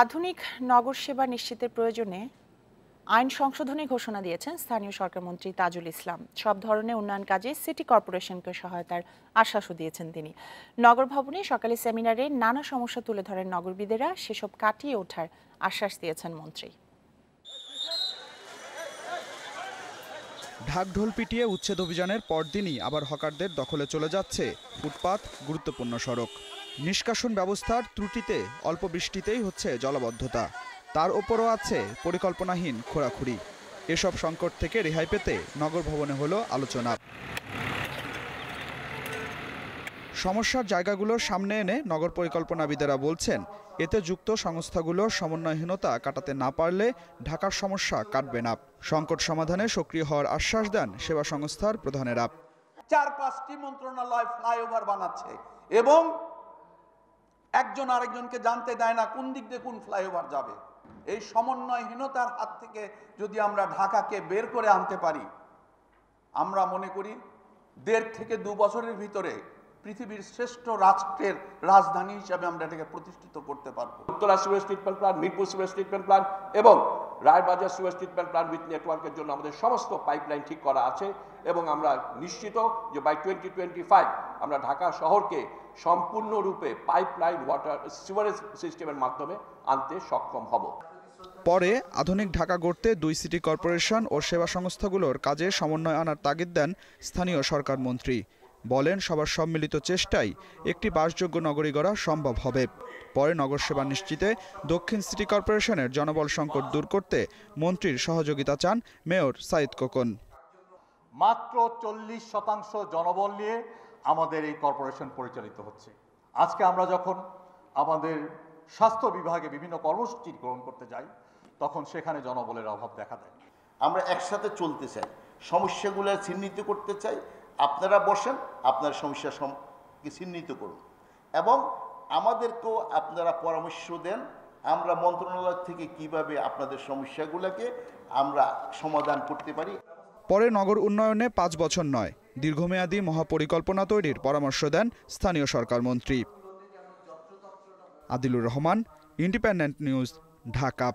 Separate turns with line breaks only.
আধুনিক নগর সেবা নিশ্চিতের প্রয়োজনে আইন সংশোধনী ঘোষণা দিয়েছেন স্থানীয় সরকারমন্ত্রী তাজুল ইসলাম। সব ধরনের উন্নয়ন কাজে সিটি কর্পোরেশনকে সহায়তার আশ্বাসও দিয়েছেন তিনি। নগর ভবনে সকালে সেমিনারে নানা সমস্যা তুলে ধরেন নগরবিদেরা, সেসব কাটিয়ে ওঠার আশ্বাস দিয়েছেন মন্ত্রী।
ঢাকঢোল পিটিয়ে উচ্ছেদ অভিযানের পরদিনই আবার হকারদের দখলে চলে যাচ্ছে ফুটপাত, গুরুত্বপূর্ণ সড়ক। নিষ্কাশন ব্যবস্থার ত্রুটিতে অল্প বৃষ্টিতেই হচ্ছে জলাবদ্ধতা, তার ওপরও আছে পরিকল্পনাহীন খোঁড়াখুড়ি। এসব সংকট থেকে রেহাই পেতে নগর ভবনে হলো আলোচনা। সমস্যার জায়গাগুলোর সামনে এনে নগর পরিকল্পনাবিদেরা বলছেন, এতে যুক্ত সংস্থাগুলোর সমন্বয়হীনতা কাটাতে না পারলে ঢাকার সমস্যা কাটবে না। সংকট সমাধানে সক্রিয় হওয়ার আশ্বাস দেন সেবা সংস্থার প্রধানেরা।
4-5টি মন্ত্রণালয় ফ্লাইওভার বানাচ্ছে এবং একজন আরেকজনকে জানতে দেয় না কোন দিক দিয়ে কোন ফ্লাইওভার যাবে। এই সমন্বয়হীনতার হাত থেকে যদি আমরা ঢাকাকে বের করে আনতে পারি, আমরা মনে করি 1.5 থেকে 2 বছরের ভিতরে পৃথিবীর শ্রেষ্ঠ রাষ্ট্রের রাজধানী হিসেবে আমরা এটাকে প্রতিষ্ঠিত করতে পারবো।
Uttara sewage treatment plant, Mirpur sewage treatment plant এবং Raybazar sewage treatment plant with নেটওয়ার্কের জন্য আমাদের সমস্ত পাইপলাইন ঠিক করা আছে এবং আমরা নিশ্চিত যে বাই 2025 আমরা ঢাকা শহরকে সম্পূর্ণরূপে পাইপলাইন ওয়াটার সিওয়ারেজ সিস্টেমের মাধ্যমে আনতে সক্ষম হব।
পরে আধুনিক ঢাকা গড়তে 2 সিটি কর্পোরেশন ও সেবা সংস্থাগুলোর কাজে সমন্বয় আনার তাগিদ দেন স্থানীয় সরকার মন্ত্রী। বলেন, সবার সম্মিলিত চেষ্টায় একটি বাসযোগ্য নগরী গড়া সম্ভব হবে। পরে নগর সেবা নিশ্চিতে দক্ষিণ সিটি কর্পোরেশনের জনবল সংকট দূর করতে মন্ত্রীর সহযোগিতা চান মেয়র সাইদ খোকন।
মাত্র 40% জনবল নিয়ে আমাদের এই কর্পোরেশন পরিচালিত হচ্ছে। আজকে আমরা যখন আমাদের স্বাস্থ্য বিভাগে বিভিন্ন কর্মসূচি গ্রহণ করতে যাই, তখন সেখানে জনবলের অভাব দেখা দেয়।
আমরা একসাথে চলতে চাই, সমস্যাগুলো চিহ্নিত করতে চাই। আপনারা বসেন, আপনার সমস্যা চিহ্নিত করুন এবং আমাদেরকেও আপনারা পরামর্শ দেন, আমরা মন্ত্রণালয় থেকে কিভাবে আপনাদের সমস্যাগুলোকে আমরা সমাধান করতে পারি।
পরে নগর উন্নয়নে 5 বছর নয়, দীর্ঘমেয়াদী মহাপরিকল্পনা তৈরির পরামর্শ দেন স্থানীয় সরকার মন্ত্রী। Adilur Rahman, independent news, Dhaka.